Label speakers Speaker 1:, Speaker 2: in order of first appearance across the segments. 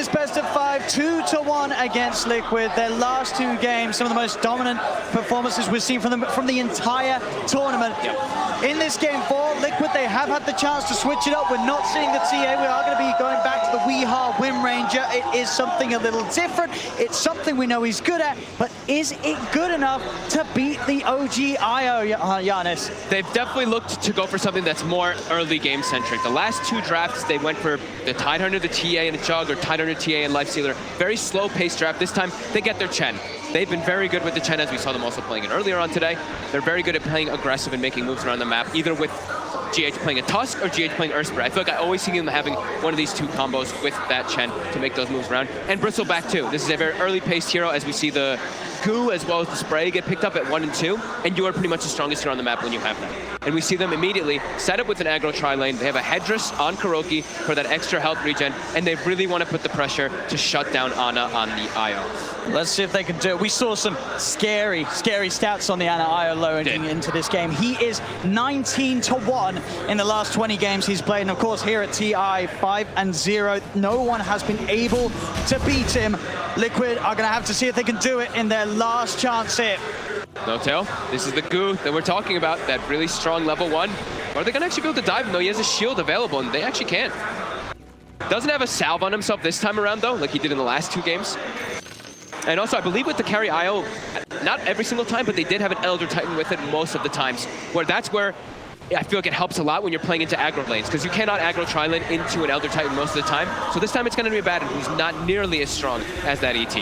Speaker 1: this best of 5, 2-1 against Liquid. Their last 2 games, some of the most dominant performances we've seen from them from the entire tournament. In this game 4, Liquid, they have had the chance to switch it up. We're not seeing the TA. We are going to be going back to the Weehaw Wind Ranger. It is something a little different. It's something we know he's good at, but is it good enough to beat the OG IO, Giannis?
Speaker 2: They've definitely looked to go for something that's more early game centric. The last 2 drafts, they went for the Tidehunter, the TA, and a Jug, or Tidehunter, TA, and Lifestealer. Very slow paced draft. This time, they get their Chen. They've been very good with the Chen, as we saw them also playing it earlier on today. They're very good at playing aggressive and making moves around the map, either with GH playing a Tusk or GH playing Urspray. I feel like I always see them having one of these 2 combos with that Chen to make those moves around. And Bristleback too. This is a very early paced hero, as we see the Goo as well as the Spray get picked up at 1 and 2, and you are pretty much the strongest hero on the map when you have that. And we see them immediately set up with an aggro tri-lane. They have a Headdress on Kuroki for that extra health regen, and they really want to put the pressure to shut down Ana on the IO.
Speaker 1: Let's see if they can do it. We saw some scary stats on the Ana IO loading into this game. He is 19-1 in the last 20 games he's played. And of course, here at TI, 5-0. No one has been able to beat him. Liquid are going to have to see if they can do it in their last chance here.
Speaker 2: No-tail, this is the Goo that we're talking about, that really strong level 1. Or are they going to actually be able to dive him, though? He has a shield available, and they actually can't. Doesn't have a salve on himself this time around, though, like he did in the last 2 games. And also, I believe with the carry IO, not every single time, but they did have an Elder Titan with it most of the times, where that's where I feel like it helps a lot when you're playing into aggro lanes, because you cannot aggro tri-lane into an Elder Titan most of the time. So this time it's going to be a Batten who's not nearly as strong as that ET.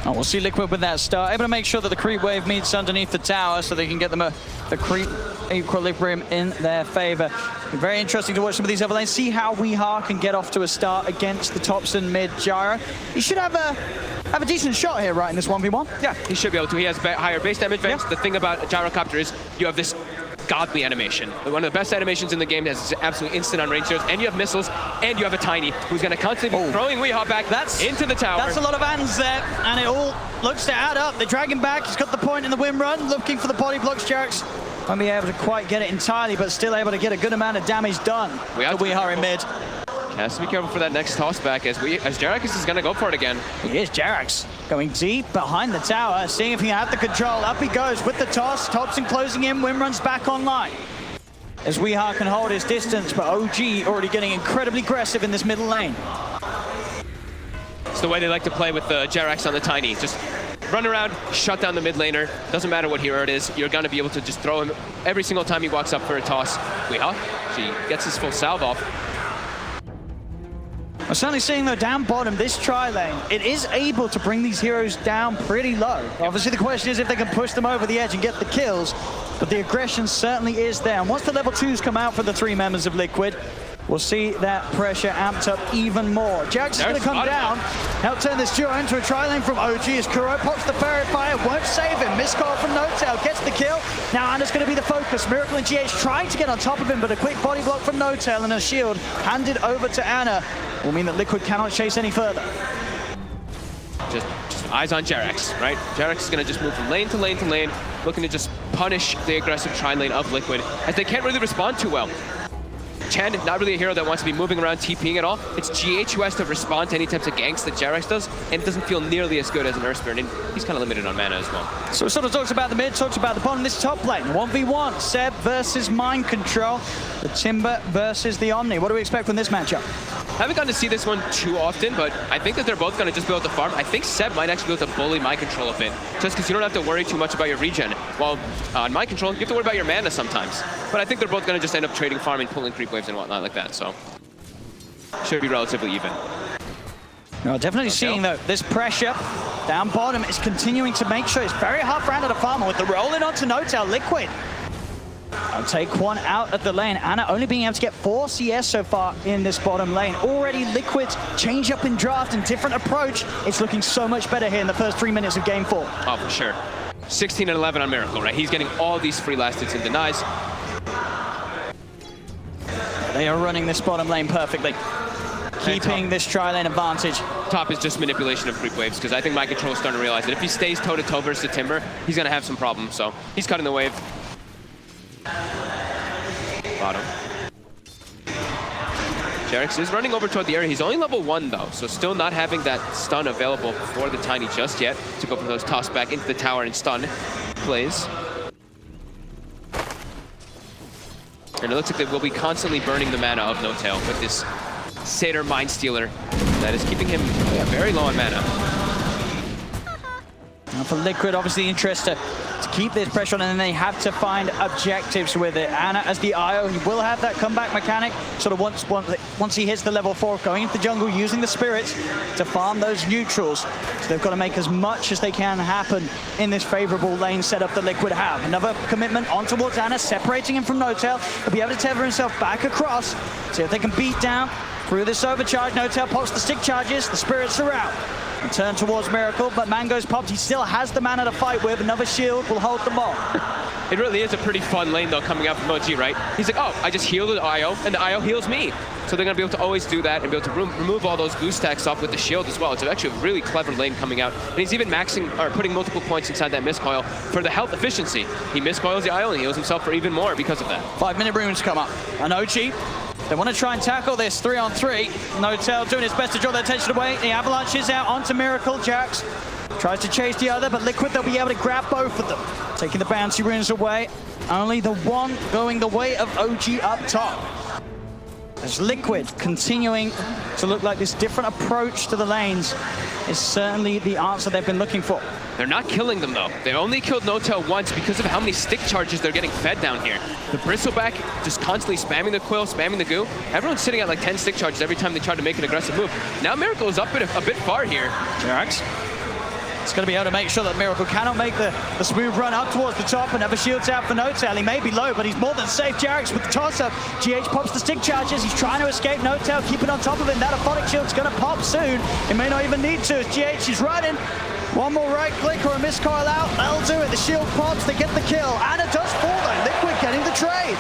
Speaker 1: Oh, we'll see Liquid with that start, able to make sure that the creep wave meets underneath the tower so they can get them the creep equilibrium in their favor. Very interesting to watch some of these other lanes, see how Weehaw can get off to a start against the Topson mid Gyro. He should have a decent shot here, right, in this 1v1?
Speaker 2: Yeah, he should be able to. He has higher base damage vents. The thing about Gyrocopter is you have this godly animation. One of the best animations in the game that is absolutely instant on range heroes, and you have missiles, and you have a Tiny who's going to constantly be throwing Weehaw back into the tower.
Speaker 1: That's a lot of hands there, and it all looks to add up. They drag him back. He's got the point in the win run, looking for the body blocks. Jerax won't be able to quite get it entirely, but still able to get a good amount of damage done to Weehaw in mid.
Speaker 2: Has to be careful for that next toss back as Jerax is going to go for it again.
Speaker 1: He is. Jerax going deep behind the tower, seeing if he can have the control. Up he goes with the toss. Topson closing in. Wim runs back online. As Weehaw can hold his distance, but OG already getting incredibly aggressive in this middle lane.
Speaker 2: It's the way they like to play with Jerax on the Tiny. Just run around, shut down the mid laner. Doesn't matter what hero it is. You're going to be able to just throw him every single time he walks up for a toss. Weehaw, she gets his full salve off.
Speaker 1: We're certainly seeing, though, down bottom, this tri-lane, it is able to bring these heroes down pretty low. Obviously, the question is if they can push them over the edge and get the kills, but the aggression certainly is there. And once the level 2s come out for the 3 members of Liquid, we'll see that pressure amped up even more. Jax is going to come down, help turn this duo into a tri-lane from OG as Kuro pops the Fairy Fire, won't save him. Miscall from No-Tail, gets the kill. Now Ana's going to be the focus. Miracle and GH trying to get on top of him, but a quick body block from No-Tail and a shield handed over to Ana will mean that Liquid cannot chase any further.
Speaker 2: Just eyes on Jerax, right? Jerax is going to just move from lane to lane to lane, looking to just punish the aggressive tri-lane of Liquid, as they can't really respond too well. Chen, not really a hero that wants to be moving around TPing at all. It's GH who has to respond to any types of ganks that Jerax does, and it doesn't feel nearly as good as an Urspray, and he's kind of limited on mana as well.
Speaker 1: So it sort of talks about the mid, talks about the bottom. This top lane, 1v1, Seb versus Mind Control, the Timber versus the Omni. What do we expect from this matchup?
Speaker 2: Haven't gotten to see this one too often, but I think that they're both going to just be able to farm. I think Seb might actually be able to bully Mind Control a bit, just because you don't have to worry too much about your regen. While on Mind Control, you have to worry about your mana sometimes. But I think they're both going to just end up trading farming, pulling creep waves and whatnot like that, so should be relatively even.
Speaker 1: No, definitely seeing, though, this pressure down bottom is continuing to make sure it's very hard for Ana to farm. With the rolling onto No-Tail, Liquid I'll take one out of the lane. Ana only being able to get 4 CS so far in this bottom lane. Already Liquid's change up in draft and different approach. It's looking so much better here in the first 3 minutes of game 4.
Speaker 2: Oh, for sure. 16 and 11 on Miracle, right? He's getting all these free last hits and denies.
Speaker 1: They are running this bottom lane perfectly, keeping this tri-lane advantage.
Speaker 2: Top is just manipulation of creep waves, because I think Mind Control is starting to realize that if he stays toe-to-toe versus the Timber, he's going to have some problems, so he's cutting the wave. Bottom. Jyrocopter is running over toward the area. He's only level 1 though, so still not having that stun available for the Tiny just yet to go for those toss back into the tower and stun plays. And it looks like they will be constantly burning the mana of Notail with this Satyr Mind Stealer that is keeping him very low on mana.
Speaker 1: Now for Liquid, obviously the interest to keep this pressure on, and then they have to find objectives with it. Ana as the IO, he will have that comeback mechanic, sort of once he hits the level 4, going into the jungle, using the spirits to farm those neutrals. So they've got to make as much as they can happen in this favorable lane setup that Liquid have. Another commitment on towards Ana, separating him from Notail. He'll be able to tether himself back across, see if they can beat down through this overcharge. Notail pops the stick charges, the spirits are out. And turn towards Miracle, but Mango's popped. He still has the mana to fight with. Another shield will hold them off.
Speaker 2: It really is a pretty fun lane, though, coming out from OG, right? He's like, oh, I just healed the IO, and the IO heals me. So they're going to be able to always do that and be able to remove all those boost stacks off with the shield as well. It's actually a really clever lane coming out. And he's even maxing, or putting multiple points inside that miscoil for the health efficiency. He miscoils the IO and heals himself for even more because of that.
Speaker 1: 5-minute runes come up. And OG, they want to try and tackle this 3-on-3. Notail doing his best to draw their attention away. The avalanche is out onto Miracle. Jax tries to chase the other, but Liquid, they'll be able to grab both of them. Taking the bouncy runes away. Only the one going the way of OG up top. As Liquid continuing to look like this different approach to the lanes is certainly the answer they've been looking for.
Speaker 2: They're not killing them, though. They only killed Notail once because of how many stick charges they're getting fed down here. The Bristleback just constantly spamming the Quill, spamming the Goo. Everyone's sitting at like 10 stick charges every time they try to make an aggressive move. Now Miracle is up a bit far here.
Speaker 1: Jirax. It's going to be able to make sure that Miracle cannot make the smooth run up towards the top. Another shield's out for Notail. He may be low, but he's more than safe. Jirax with the toss-up. GH pops the stick charges. He's trying to escape Notail, keeping on top of him. That Aphotic shield's going to pop soon. It may not even need to. GH is running. One more right click or a miscoil out. That'll do it. The shield pops. They get the kill. And it does fall, though. Liquid getting the trade.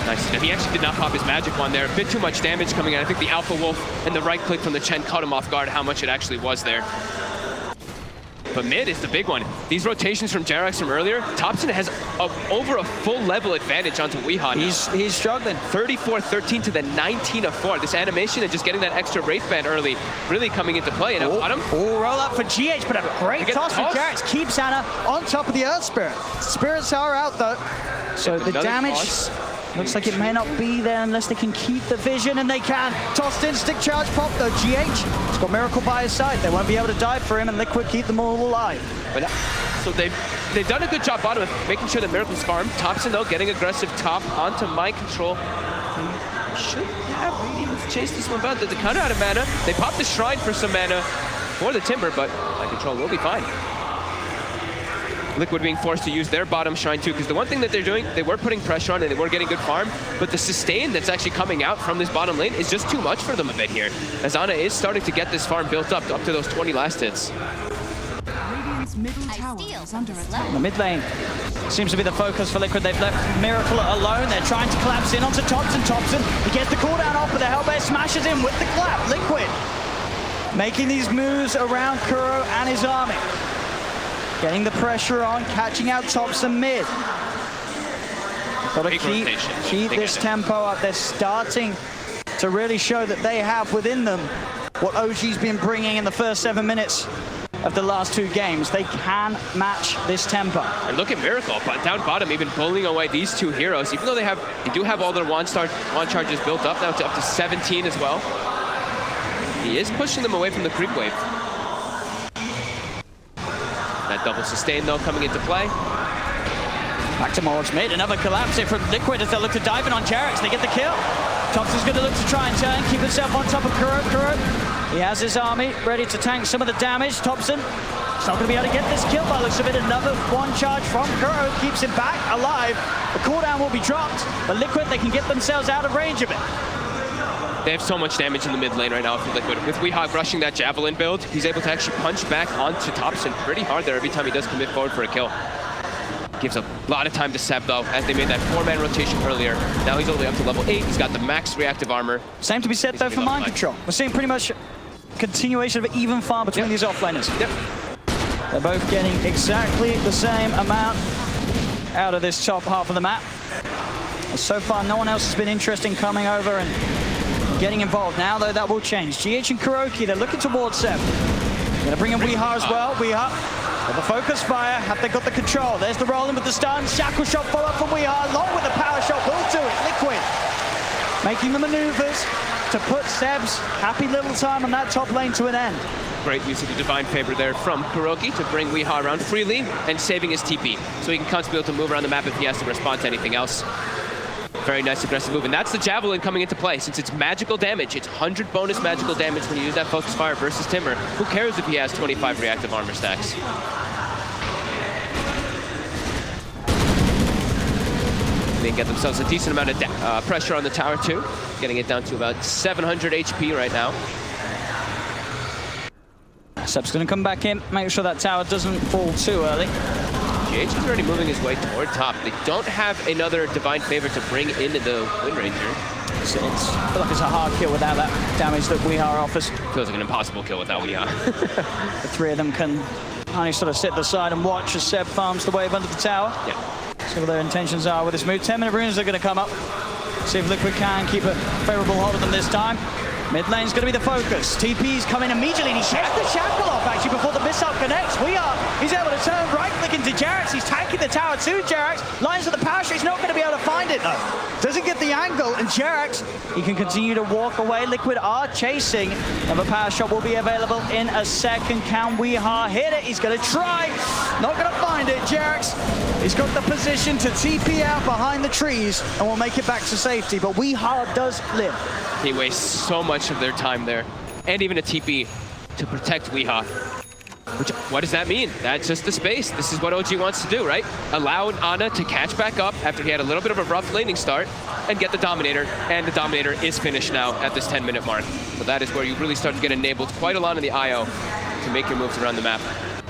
Speaker 2: Nice. He actually did not pop his magic one there. A bit too much damage coming in. I think the Alpha Wolf and the right click from the Chen caught him off guard how much it actually was there. But mid is the big one. These rotations from Jyrocopter from earlier, Topson has over a full level advantage onto Weehaw now.
Speaker 1: He's struggling.
Speaker 2: 34-13 to the 19-4. This animation and just getting that extra Wraith Band early really coming into play. And bottom.
Speaker 1: Roll up for GH, but a great toss from Jyrocopter. Keeps Ana on top of the Earth Spirit. Spirits are out, though. So the damage looks like it may not be there unless they can keep the vision, and they can. Tossed in, stick charge pop, though. GH has got Miracle by his side. They won't be able to dive for him, and Liquid keep them all alive.
Speaker 2: But, so they've done a good job bottom of making sure that Miracle's farmed. Topson, though, getting aggressive top onto Mind Control. They should have been able to chase this one, but they're kind of out of mana. They popped the Shrine for some mana for the Timber, but Mind Control will be fine. Liquid being forced to use their bottom shrine too, because the one thing that they're doing, they were putting pressure on and they were getting good farm, but the sustain that's actually coming out from this bottom lane is just too much for them a bit here. As Ana is starting to get this farm built up to those 20 last hits.
Speaker 3: Radiant's middle tower is under attack.
Speaker 1: The mid lane seems to be the focus for Liquid. They've left Miracle alone. They're trying to collapse in onto Topson. Topson, he gets the cooldown off, but the Hellbear smashes in with the clap. Liquid making these moves around Kuro and his army. Getting the pressure on, catching out Topson mid. Got to keep this tempo up. They're starting to really show that they have within them what OG's been bringing in the first 7 minutes of the last 2 games. They can match this tempo.
Speaker 2: And look at Miracle, but down bottom, even bullying away these 2 heroes. Even though they do have all their wand charges built up now to up to 17 as well. He is pushing them away from the creep wave. That double sustain, though, coming into play.
Speaker 1: Back towards mid. Another collapse here from Liquid as they look to dive in on Jyrocopter. They get the kill. Topson's going to look to try and turn, keep himself on top of Kuro. He has his army ready to tank some of the damage. Topson, he's not going to be able to get this kill by the looks of it. Another one charge from Kuro keeps him back alive. The cooldown will be dropped, but Liquid, they can get themselves out of range of it.
Speaker 2: They have so much damage in the mid lane right now for Liquid. With Weehaw rushing that Javelin build, he's able to actually punch back onto Topson pretty hard there every time he does commit forward for a kill. Gives a lot of time to Seb, though, as they made that 4-man rotation earlier. Now he's all the way up to level 8. He's got the max reactive armor.
Speaker 1: Same to be said, though, for Mind Control. We're seeing pretty much continuation of an even farm between these offlaners. They're both getting exactly the same amount out of this top half of the map. So far, no one else has been interesting coming over and getting involved. Now, though, that will change. GH and Kuroki, they're looking towards Seb. Gonna bring in Weeha as well. Weeha got the focus fire. Have they got the control? There's the rolling with the stun. Shackle shot follow up from Weeha, along with the power shot. Will do it. Liquid making the maneuvers to put Seb's happy little time on that top lane to an end.
Speaker 2: Great use of the Divine Favor there from Kuroki to bring Weeha around freely and saving his TP. So he can constantly be able to move around the map if he has to respond to anything else. Very nice aggressive move. And that's the Javelin coming into play. Since it's magical damage, it's 100 bonus magical damage when you use that Focus Fire versus Timber. Who cares if he has 25 reactive armor stacks? They get themselves a decent amount of pressure on the tower too. Getting it down to about 700 HP right now.
Speaker 1: Seb's going to come back in, make sure that tower doesn't fall too early.
Speaker 2: GH is already moving his way toward top. They don't have another Divine Favor to bring into the Wind Ranger.
Speaker 1: I feel like it's a hard kill without that damage that Weeha offers.
Speaker 2: Feels like an impossible kill without Weeha.
Speaker 1: The three of them can only sort of sit aside and watch as Seb farms the wave under the tower.
Speaker 2: Yeah.
Speaker 1: See what their intentions are with this move. 10-minute runes are going to come up. See if Liquid can keep a favorable hold of them this time. Mid lane's going to be the focus. TP's coming immediately, and he shakes the shackle off actually before the missile connects. He's able to turn right click into Jerax. He's tanking the tower to Jerax. Lines of the power shot. He's not going to be able to find it though. Doesn't get the angle, and Jerax, he can continue to walk away. Liquid are chasing, and the power shot will be available in a second. Can Weeha hit it? He's going to try. Not going to find it. Jerax, he's got the position to TP out behind the trees, and will make it back to safety. But Weeha does live.
Speaker 2: He wastes so much of their time there, and even a TP to protect Weeha. What does that mean? That's just the space. This is what OG wants to do, right? Allow Ana to catch back up after he had a little bit of a rough laning start and get the Dominator, and the Dominator is finished now at this 10-minute mark. So that is where you really start to get enabled quite a lot in the IO to make your moves around the map.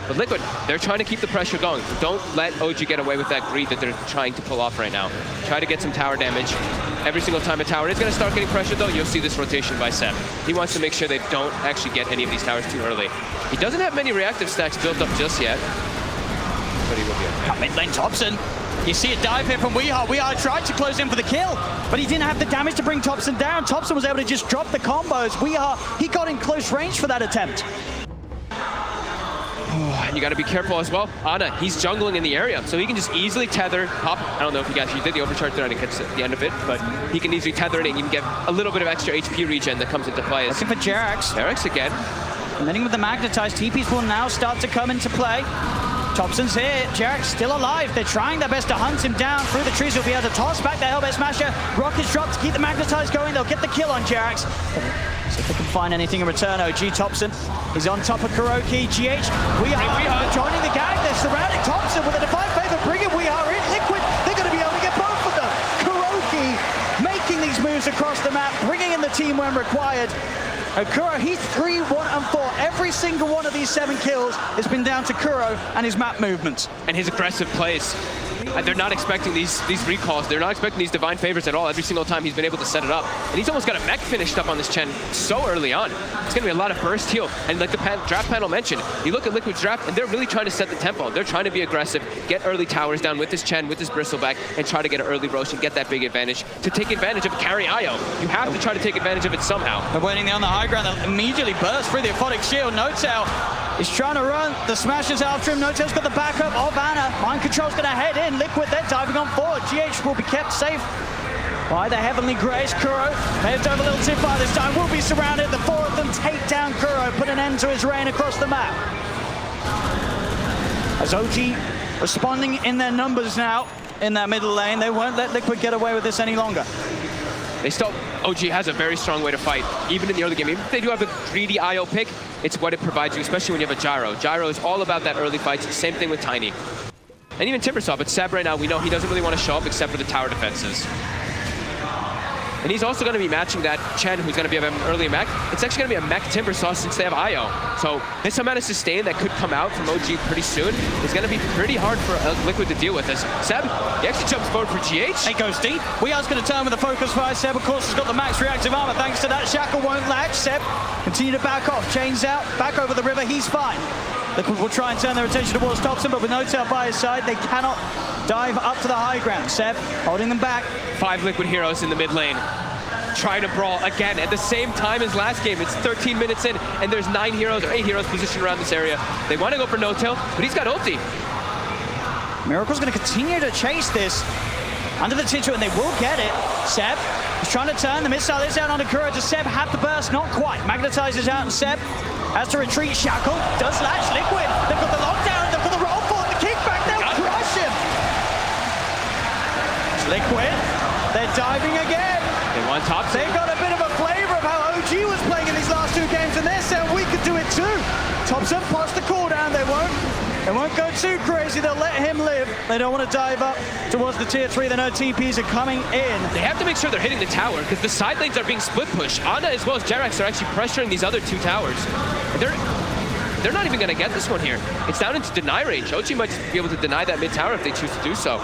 Speaker 2: But Liquid, they're trying to keep the pressure going. Don't let OG get away with that greed that they're trying to pull off right now. Try to get some tower damage. Every single time a tower is going to start getting pressured, though, you'll see this rotation by Seb. He wants to make sure they don't actually get any of these towers too early. He doesn't have many reactive stacks built up just yet, but he will be okay.
Speaker 1: Mid lane Topson. You see a dive here from Weeha. Weeha tried to close in for the kill, but he didn't have the damage to bring Topson down. Topson was able to just drop the combos. Weeha, he got in close range for that attempt.
Speaker 2: And you got to be careful as well. Ana, he's jungling in the area, so he can just easily tether, hop. I don't know if you guys did the overcharge there, I didn't catch the end of it, but he can easily tether it and you can get a little bit of extra HP regen that comes into play.
Speaker 1: Looking for Jerax.
Speaker 2: Jerax again.
Speaker 1: And then with the magnetized, TPs will now start to come into play. Topson's here, Jerax still alive. They're trying their best to hunt him down through the trees. He'll be able to toss back the Hellbait Smasher. Rockets dropped to keep the magnetized going. They'll get the kill on Jerax. See if they can find anything in return. OG Topson, he's on top of Kuroki. GH, Weeha joining the gang. They're surrounding Topson with a Divine Favor, bringing Weeha in. Liquid, they're going to be able to get both of them. Kuroki making these moves across the map, bringing in the team when required. Kuro, he's 3, 1, and 4. Every single one of these 7 kills has been down to Kuro and his map movements.
Speaker 2: And his aggressive plays. They're not expecting these recalls. They're not expecting these Divine Favors at all. Every single time he's been able to set it up. And he's almost got a mech finished up on this Chen so early on. It's going to be a lot of burst heal. And like the draft panel mentioned, you look at Liquid's draft and they're really trying to set the tempo. They're trying to be aggressive, get early towers down with this Chen, with this Bristleback, and try to get an early Rosh and get that big advantage to take advantage of carry IO. You have to try to take advantage of it somehow.
Speaker 1: They're waiting there on the high ground. They'll immediately burst through the Aphotic Shield. No-Tail is trying to run. The Smasher's after him. No-Tail's got the backup of Ana. Mind Control's going to head in. Liquid, they're diving on forward. GH will be kept safe by the Heavenly Grace. Kuro heads over a little too far this time. Will be surrounded. The 4 of them take down Kuro, put an end to his reign across the map. As OG responding in their numbers now in that middle lane, they won't let Liquid get away with this any longer.
Speaker 2: OG has a very strong way to fight, even in the early game. Even if they do have a greedy IO pick, it's what it provides you, especially when you have a Gyro. Gyro is all about that early fights. Same thing with Tiny. And even Timbersaw, but Seb right now, we know he doesn't really want to show up except for the tower defenses. And he's also going to be matching that Chen, who's going to be an early mech. It's actually going to be a mech Timbersaw since they have IO. So this amount of sustain that could come out from OG pretty soon is going to be pretty hard for Liquid to deal with this. Seb, he actually jumps forward for GH.
Speaker 1: It goes deep. Weeha's going to turn with the focus fire. Seb, of course, has got the max reactive armor. Thanks to that, Shackle won't latch. Seb, continue to back off. Chains out, back over the river. He's fine. Liquid will try and turn their attention towards Topson, but with No-Tail by his side, they cannot dive up to the high ground. Seb holding them back.
Speaker 2: 5 Liquid heroes in the mid lane. trying to brawl again at the same time as last game. It's 13 minutes in, and there's 9 heroes or 8 heroes positioned around this area. They want to go for no-tail, but he's got ulti.
Speaker 1: Miracle's going to continue to chase this under the Titu, and they will get it. Seb is trying to turn. The missile is out onto Kuro. Does Seb have the burst? Not quite. Magnetizes out, and Seb has to retreat. Shackle does latch. Liquid. They've got the lockdown. They've got the roll for the kickback. They'll crush him. Liquid. They're diving again.
Speaker 2: They want Topson.
Speaker 1: They got a bit of a flavor of how OG was playing in these last 2 games, and they're saying we could do it too. Topson pots the cooldown. They won't go too crazy. They'll let him live. They don't want to dive up towards the tier 3. They know TPs are coming in.
Speaker 2: They have to make sure they're hitting the tower because the side lanes are being split pushed. Ana as well as Jerax are actually pressuring these other 2 towers. They're not even going to get this one here. It's down into deny range. OG might be able to deny that mid tower if they choose to do so.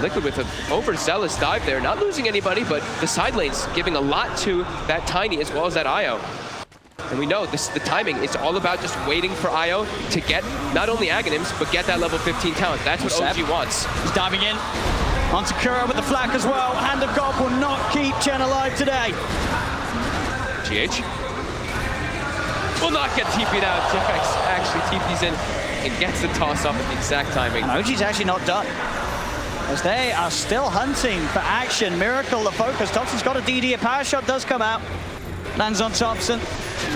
Speaker 2: Liquid with an overzealous dive there, not losing anybody, but the side lanes giving a lot to that Tiny as well as that IO. And we know the timing, it's all about just waiting for IO to get not only Aghanims, but get that level 15 talent. That's what OG wants.
Speaker 1: He's diving in. Onto Kuro with the flak as well. Hand of God will not keep Chen alive today.
Speaker 2: GH will not get TP'd out. Jerax actually TP's in and gets the toss off at the exact timing.
Speaker 1: And OG's actually not done, as they are still hunting for action. Miracle the focus. Topson's got a DD. A power shot does come out. Lands on Topson.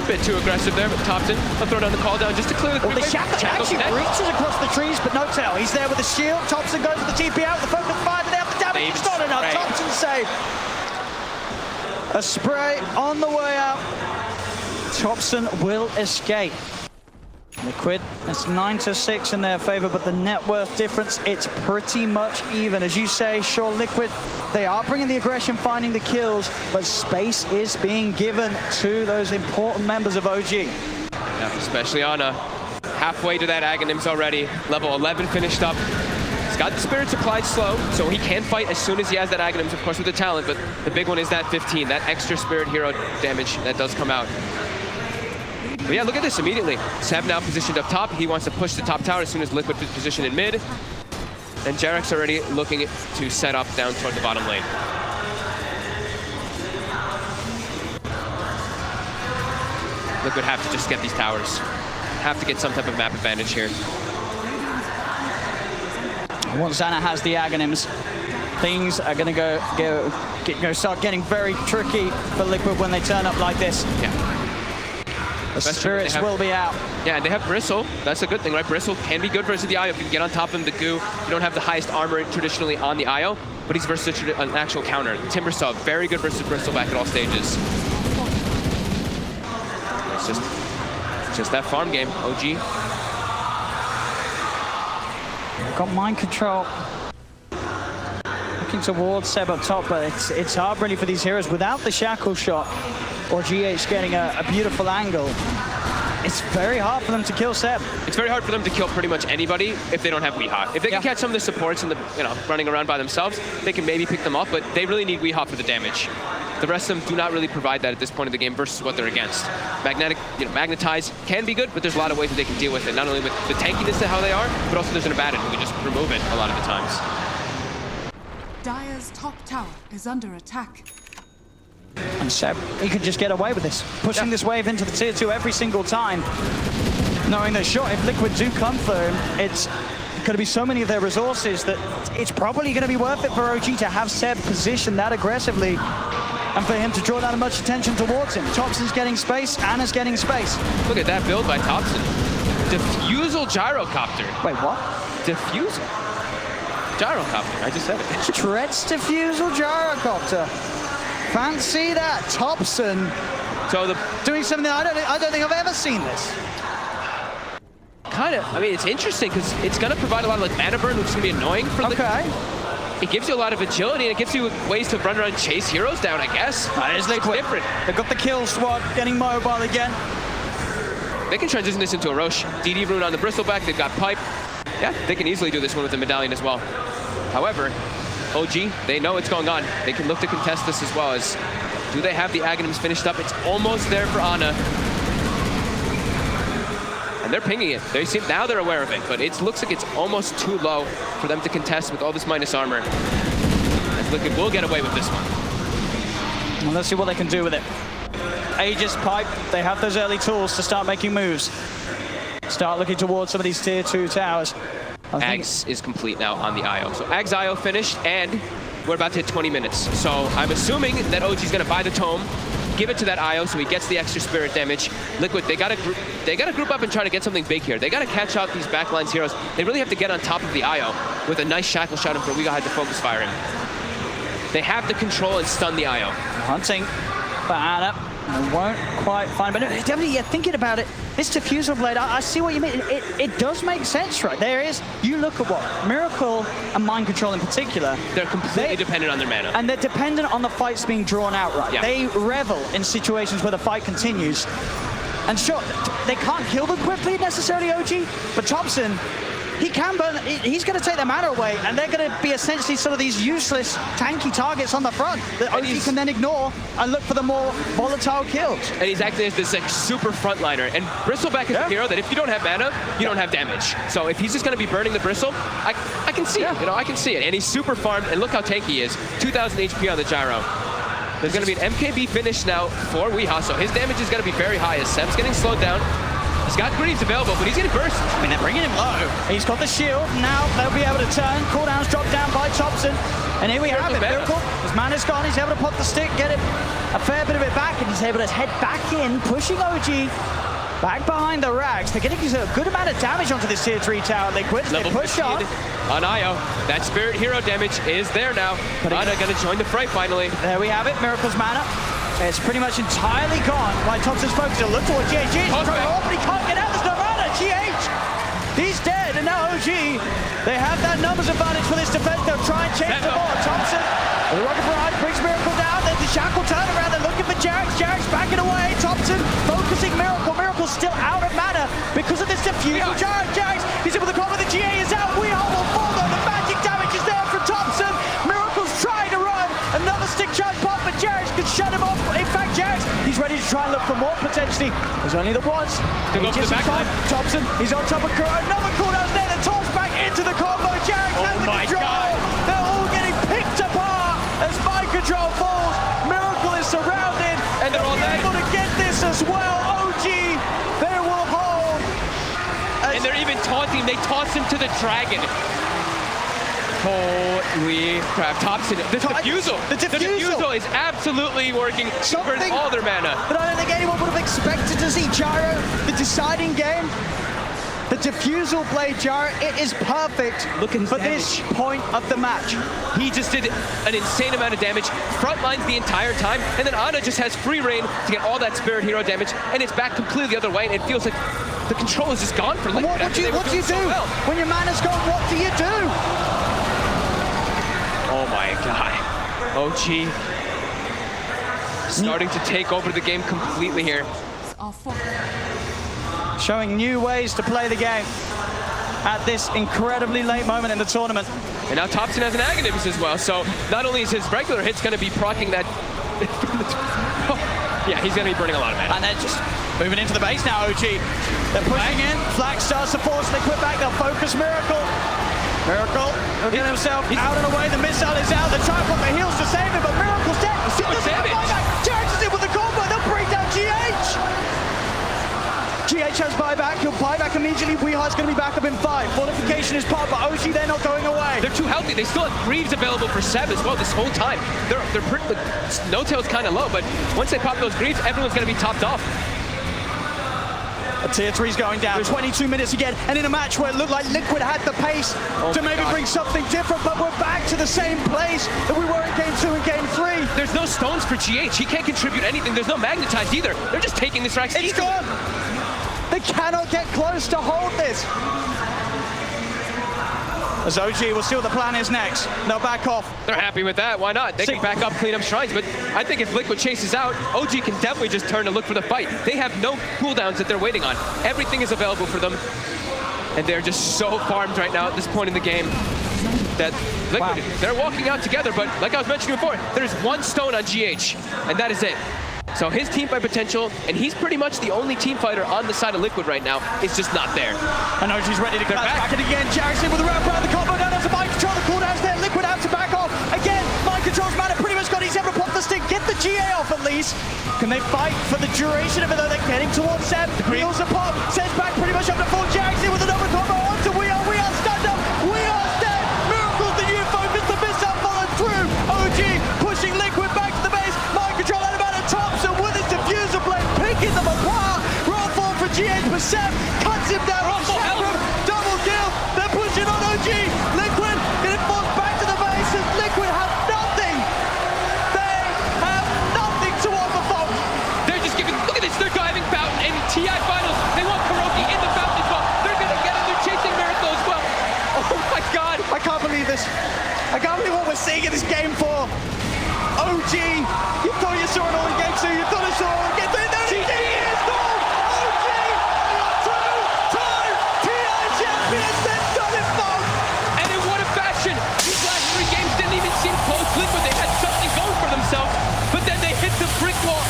Speaker 2: A bit too aggressive there, but Topson will throw down the call down just to clear the
Speaker 1: Well, the Shackle actually reaches across the trees, but no tail. He's there with the shield. Topson goes with the TP out. The focus fire, but they have the damage. It's not enough. Topson save. A spray on the way out. Topson will escape. Liquid, it's 9-6 in their favor, but the net worth difference, it's pretty much even. As you say, sure, Liquid, they are bringing the aggression, finding the kills, but space is being given to those important members of OG.
Speaker 2: Yeah, especially Ana. Halfway to that Aghanims already. Level 11 finished up. He's got the Spirit supplied slow, so he can fight as soon as he has that Aghanims, of course, with the talent, but the big one is that 15, that extra Spirit hero damage that does come out. But yeah, look at this immediately. Seb now positioned up top. He wants to push the top tower as soon as Liquid is positioned in mid. And Jerax already looking to set up down toward the bottom lane. Liquid have to just get these towers. Have to get some type of map advantage here.
Speaker 1: Once Xana has the Aghanims, things are going to start getting very tricky for Liquid when they turn up like this.
Speaker 2: Yeah.
Speaker 1: The spirits will be out.
Speaker 2: Yeah, and they have Bristle. That's a good thing, right? Bristle can be good versus the IO. If you can get on top of him, the goo. You don't have the highest armor traditionally on the IO, but he's versus an actual counter. Timbersaw, very good versus Bristle back at all stages. It's just that farm game, OG.
Speaker 1: They've got mind control. Looking towards Seb up top, but it's hard really for these heroes without the shackle shot or GH getting a beautiful angle. It's very hard for them to kill Seb.
Speaker 2: It's very hard for them to kill pretty much anybody if they don't have Weehawk. If they can catch some of the supports and running around by themselves, they can maybe pick them up, but they really need Weehawk for the damage. The rest of them do not really provide that at this point of the game versus what they're against. Magnetize can be good, but there's a lot of ways that they can deal with it. Not only with the tankiness of how they are, but also there's an Abaddon who can just remove it a lot of the times.
Speaker 3: Dire's top tower is under attack.
Speaker 1: And Seb, he could just get away with this. Pushing this wave into the tier 2 every single time. Knowing that sure, if Liquid do come for him, it's going to be so many of their resources that it's probably going to be worth it for OG to have Seb position that aggressively and for him to draw that much attention towards him. Topson's getting space, Anna's getting space.
Speaker 2: Look at that build by Topson. Diffusal Gyrocopter.
Speaker 1: Wait, what?
Speaker 2: Diffusal. Gyrocopter, I just said it.
Speaker 1: Treads Diffusal Gyrocopter. Fancy that, Topson.
Speaker 2: So
Speaker 1: doing something that I don't think I've ever seen this.
Speaker 2: Kind of, I mean, it's interesting because it's going to provide a lot of mana burn, which is going to be annoying for Liquid. It gives you a lot of agility, and it gives you ways to run around and chase heroes down, I guess.
Speaker 1: That is Liquid.
Speaker 2: It's different.
Speaker 1: They've got the kill squad getting mobile again.
Speaker 2: They can transition this into a Roche. DD rune on the bristleback, they've got pipe. Yeah, they can easily do this one with the medallion as well. However, OG, they know what's going on. They can look to contest this as well. As do they have the Aghanims finished up? It's almost there for Ana. And they're pinging it. Now they're aware of it, but it looks like it's almost too low for them to contest with all this minus armor. As Liquid will get away with this one.
Speaker 1: Well, let's see what they can do with it. Aegis Pipe, they have those early tools to start making moves. Start looking towards some of these tier 2 towers.
Speaker 2: Ags is complete now on the IO. So Ags IO finished, and we're about to hit 20 minutes. So I'm assuming that OG's gonna buy the tome, give it to that IO so he gets the extra spirit damage. Liquid, they gotta group up and try to get something big here. They gotta catch out these backlines heroes. They really have to get on top of the IO with a nice shackle shot in for We had to focus fire him. They have to control and stun the IO.
Speaker 1: Hunting for Ana. I won't quite find, but definitely, yeah, thinking about it, this diffusal blade, I see what you mean. It does make sense, right? There is, you look at what Miracle and Mind Control in particular.
Speaker 2: They're completely dependent on their mana.
Speaker 1: And they're dependent on the fights being drawn out, right? Yeah. They revel in situations where the fight continues. And sure, they can't kill them quickly necessarily, OG, but Topson, he can burn, he's going to take their mana away, and they're going to be essentially sort of these useless, tanky targets on the front that OG can then ignore and look for the more volatile kills.
Speaker 2: And he's acting as this like super frontliner. And Bristleback is a hero that if you don't have mana, you don't have damage. So if he's just going to be burning the Bristle, I can see it. You know, I can see it. And he's super farmed, and look how tanky he is. 2,000 HP on the Gyro. There's going to be an MKB finish now for Weehaw, so his damage is going to be very high as Seb's getting slowed down. He's got Greaves available, but he's getting burst.
Speaker 1: I mean, they're bringing him low. He's got the shield. Now they'll be able to turn. Cooldowns dropped down by Topson. And here we have it. Miracle. His mana's gone. He's able to pop the stick, get him a fair bit of it back, and he's able to head back in, pushing OG back behind the racks. They're getting a good amount of damage onto this tier 3 tower. Liquid, they push on
Speaker 2: IO. That spirit hero damage is there now. Ana gonna join the fray finally.
Speaker 1: There we have it. Miracle's mana. It's pretty much entirely gone by Topson's focus. Look towards GH. But he can't get out. There's no mana. GH, he's dead. And now OG, they have that numbers advantage for this defense. They'll try and change the ball. Topson, the Rocket Barrage brings Miracle down. There's the Shackle turnaround. They're looking for Jarex. Jarex backing away. Topson focusing Miracle. Miracle's still out of mana because of this diffusal. Jarex, he's able to cover. The GA is out. We all will fall though. The magic damage is there from Topson. Miracle's trying to run. Another stick charge pop, but Jarex could shut him off. In fact, Jarex, he's ready to try and look for more potentially. There's only the once. Topson, he's on top of Kuro. Another cooldown there. The toss back into the combo. Jarex has the control. God. They're all getting picked apart as Mind Control falls. Miracle is surrounded, and they're all able to get this as well. OG, they will hold.
Speaker 2: And they're even taunting. They toss him to the dragon. Holy crap, Topson, the diffusal is absolutely working. Burns all their mana.
Speaker 1: But I don't think anyone would have expected to see Gyro, the deciding game. The diffusal blade Gyro, it is perfect for this point of the match.
Speaker 2: He just did an insane amount of damage, front lines the entire time, and then Ana just has free reign to get all that spirit hero damage, and it's back completely the other way, and it feels like the control is just gone for Liquid.
Speaker 1: What do you do? When your mana's gone, what do you do?
Speaker 2: Oh my god. OG starting to take over the game completely here.
Speaker 1: Showing new ways to play the game at this incredibly late moment in the tournament.
Speaker 2: And now Topson has an Agonist as well, so not only is his regular hits going to be proccing that... yeah, he's going to be burning a lot of mana.
Speaker 1: And they're just moving into the base now, OG. They're pushing in, Flax starts to force Liquid back, they'll focus Miracle. Miracle will get himself out and away, the missile is out, they're trying to put the heals to save him, but Miracle's dead.
Speaker 2: So much damage.
Speaker 1: Jarex is in with the combo, they'll bring down GH. GH has buyback, he'll buy back immediately. Weehaw's going to be back up in 5. Fortification is popped, but OG, they're not going away.
Speaker 2: They're too healthy. They still have Greaves available for Seb as well this whole time. They're pretty, No-Tail's kind of low, but once they pop those Greaves, everyone's going to be topped off.
Speaker 1: A tier 3's going down, 22 minutes again, and in a match where it looked like Liquid had the pace to maybe bring something different, but we're back to the same place that we were in Game 2 and Game 3.
Speaker 2: There's no stones for GH. He can't contribute anything. There's no magnetized either. They're just taking this rack.
Speaker 1: It's gone. They cannot get close to hold this. As OG, we'll see what the plan is next. They'll back off.
Speaker 2: They're happy with that. Why not? They can back up, clean up shrines. But I think if Liquid chases out, OG can definitely just turn to look for the fight. They have no cooldowns that they're waiting on. Everything is available for them. And they're just so farmed right now at this point in the game that Liquid, they're walking out together. But like I was mentioning before, there's one stone on GH, and that is it. So his team fight potential, and he's pretty much the only team fighter on the side of Liquid right now, is just not there.
Speaker 1: And OG's ready to come back it again. Jarex in with the wrap around the combo, down onto Mind Control, the cooldown's there, Liquid out to back off. Again, Mind Control's mana pretty much got, he's able to pop the the stick, get the GA off at least. Can they fight for the duration of it, though? They're getting towards Seb. Heals a pop, sends back pretty much up to full. Jackson with another combo onto We Are stand up, We Are dead. Miracles, the UFO, Mr. Mishap followed through. OG pushing Liquid back to the base. Mind control out about a Topson with his diffuser blade, picking them apart. Roll forward for GH, but Seb cuts him down. Double kill, they're pushing on OG. Liquid getting forced back to the base as Liquid have nothing. They have nothing to offer Fox.
Speaker 2: They're just giving, look at this, they're diving Fountain in TI finals. They want Kuroki in the Fountain as well. They're gonna get him, they're chasing Miracle as well. Oh my God.
Speaker 1: I can't believe this. I can't believe what we're seeing in this game 4. OG, you thought you saw it all in game 2, you thought you saw it all in game 3. There it is, goal! OG, two-time TI champions, they've done it, Fox!
Speaker 2: And in what a fashion. These last 3 games didn't even seem close. Liquid, they had something going for themselves, but then they hit the brick wall.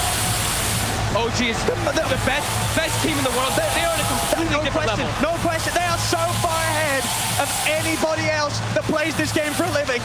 Speaker 2: OG is the best team in the world. They are on a completely different level.
Speaker 1: No question, they are so far ahead of anybody else that plays this game for a living.